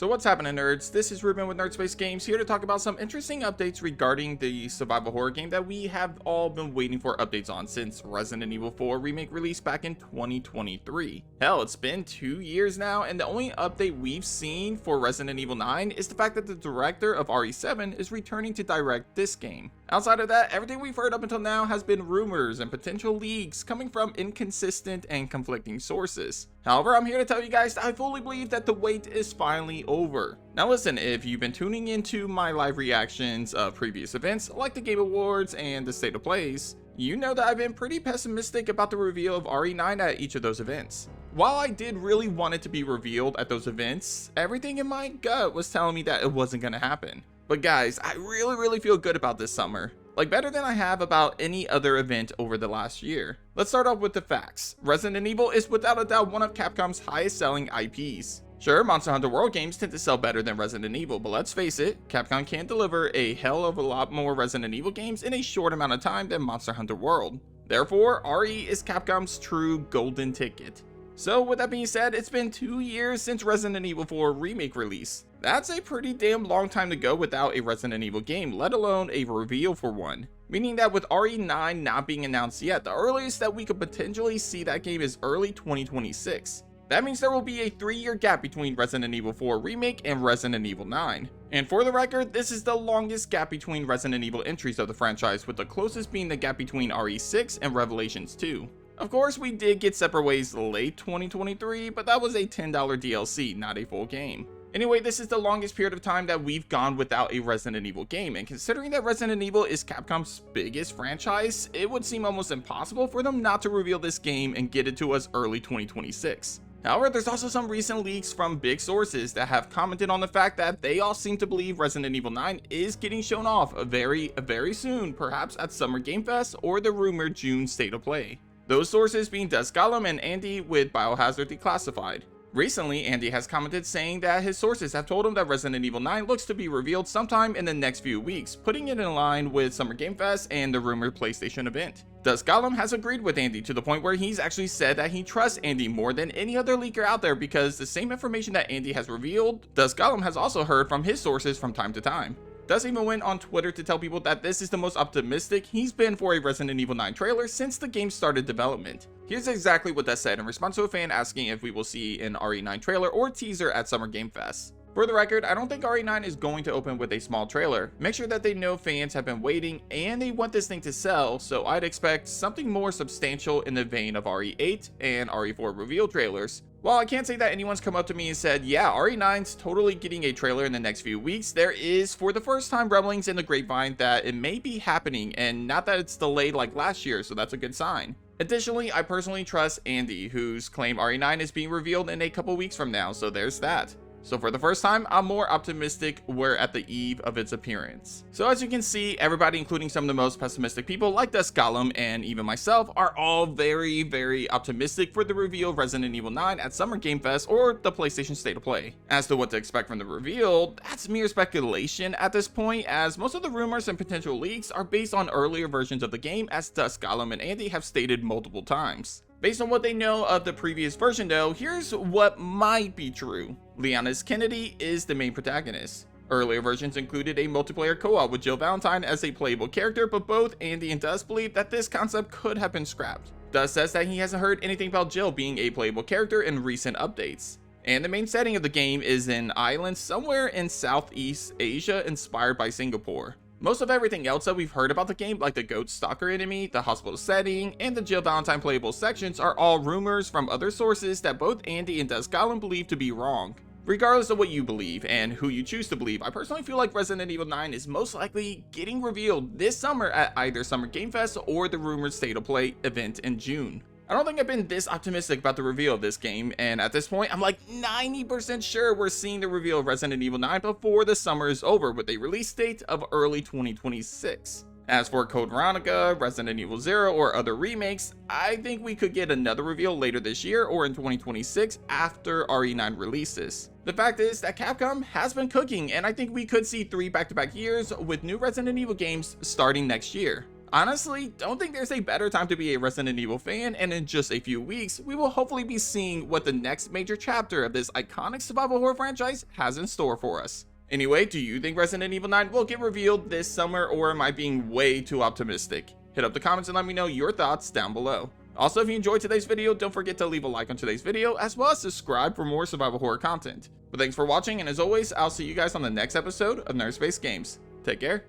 So what's happening, nerds? This is Ruben with Nerdspace Games, here to talk about some interesting updates regarding the survival horror game that we have all been waiting for updates on since Resident Evil 4 Remake released back in 2023. Hell, it's been 2 years now, and the only update we've seen for Resident Evil 9 is the fact that the director of RE7 is returning to direct this game. Outside of that, everything we've heard up until now has been rumors and potential leaks coming from inconsistent and conflicting sources. However, I'm here to tell you guys that I fully believe that the wait is finally over. Now listen, if you've been tuning into my live reactions of previous events like the Game Awards and the State of Plays, you know that I've been pretty pessimistic about the reveal of RE9 at each of those events. While I did really want it to be revealed at those events, everything in my gut was telling me that it wasn't going to happen. But guys, I really feel good about this summer. Like better than I have about any other event over the last year. Let's start off with the facts. Resident Evil is without a doubt one of Capcom's highest selling IPs. Sure, Monster Hunter World games tend to sell better than Resident Evil, but let's face it, Capcom can deliver a hell of a lot more Resident Evil games in a short amount of time than Monster Hunter World. Therefore, RE is Capcom's true golden ticket. So with that being said, it's been 2 years since Resident Evil 4 Remake release. That's a pretty damn long time to go without a Resident Evil game, let alone a reveal for one. Meaning that with RE9 not being announced yet, the earliest that we could potentially see that game is early 2026. That means there will be a 3-year gap between Resident Evil 4 Remake and Resident Evil 9. And for the record, this is the longest gap between Resident Evil entries of the franchise, with the closest being the gap between RE6 and Revelations 2. Of course, we did get Separate Ways late 2023, but that was a $10 DLC, not a full game. Anyway, this is the longest period of time that we've gone without a Resident Evil game, and considering that Resident Evil is Capcom's biggest franchise, it would seem almost impossible for them not to reveal this game and get it to us early 2026. However, there's also some recent leaks from big sources that have commented on the fact that they all seem to believe Resident Evil 9 is getting shown off very soon, perhaps at Summer Game Fest or the rumored June State of Play. Those sources being Dust Gollum and Andy with Biohazard Declassified. Recently, Andy has commented saying that his sources have told him that Resident Evil 9 looks to be revealed sometime in the next few weeks, putting it in line with Summer Game Fest and the rumored PlayStation event. Dust Gollum has agreed with Andy to the point where he's actually said that he trusts Andy more than any other leaker out there because the same information that Andy has revealed, Dust Gollum has also heard from his sources from time to time. Dust even went on Twitter to tell people that this is the most optimistic he's been for a Resident Evil 9 trailer since the game started development. Here's exactly what Dust said in response to a fan asking if we will see an RE9 trailer or teaser at Summer Game Fest. For the record, I don't think RE9 is going to open with a small trailer. Make sure that they know fans have been waiting and they want this thing to sell, so I'd expect something more substantial in the vein of RE8 and RE4 reveal trailers. While I can't say that anyone's come up to me and said, yeah, RE9's totally getting a trailer in the next few weeks, there is, for the first time, rumblings in the grapevine that it may be happening, and not that it's delayed like last year, so that's a good sign. Additionally, I personally trust Andy, whose claim RE9 is being revealed in a couple weeks from now, so there's that. So for the first time, I'm more optimistic we're at the eve of its appearance. So as you can see, everybody, including some of the most pessimistic people like Dust Gollum and even myself, are all very optimistic for the reveal of Resident Evil 9 at Summer Game Fest or the PlayStation State of Play. As to what to expect from the reveal, that's mere speculation at this point, as most of the rumors and potential leaks are based on earlier versions of the game, as Dust Gollum and Andy have stated multiple times. Based on what they know of the previous version though, here's what might be true. Leonis Kennedy is the main protagonist. Earlier versions included a multiplayer co-op with Jill Valentine as a playable character, but both Andy and Dust believe that this concept could have been scrapped. Dust says that he hasn't heard anything about Jill being a playable character in recent updates. And the main setting of the game is an island somewhere in Southeast Asia inspired by Singapore. Most of everything else that we've heard about the game, like the goat stalker enemy, the hospital setting, and the Jill Valentine playable sections, are all rumors from other sources that both Andy and Dust Gollum believe to be wrong. Regardless of what you believe and who you choose to believe, I personally feel like Resident Evil 9 is most likely getting revealed this summer at either Summer Game Fest or the rumored State of Play event in June. I don't think I've been this optimistic about the reveal of this game, and at this point, I'm like 90% sure we're seeing the reveal of Resident Evil 9 before the summer is over, with a release date of early 2026. As for Code Veronica, Resident Evil 0, or other remakes, I think we could get another reveal later this year or in 2026 after RE9 releases. The fact is that Capcom has been cooking, and I think we could see 3 back-to-back years with new Resident Evil games starting next year. Honestly, don't think there's a better time to be a Resident Evil fan, and in just a few weeks, we will hopefully be seeing what the next major chapter of this iconic survival horror franchise has in store for us. Anyway, do you think Resident Evil 9 will get revealed this summer, or am I being way too optimistic? Hit up the comments and let me know your thoughts down below. Also, if you enjoyed today's video, don't forget to leave a like on today's video, as well as subscribe for more survival horror content. But thanks for watching, and as always, I'll see you guys on the next episode of Nerd Space Games. Take care.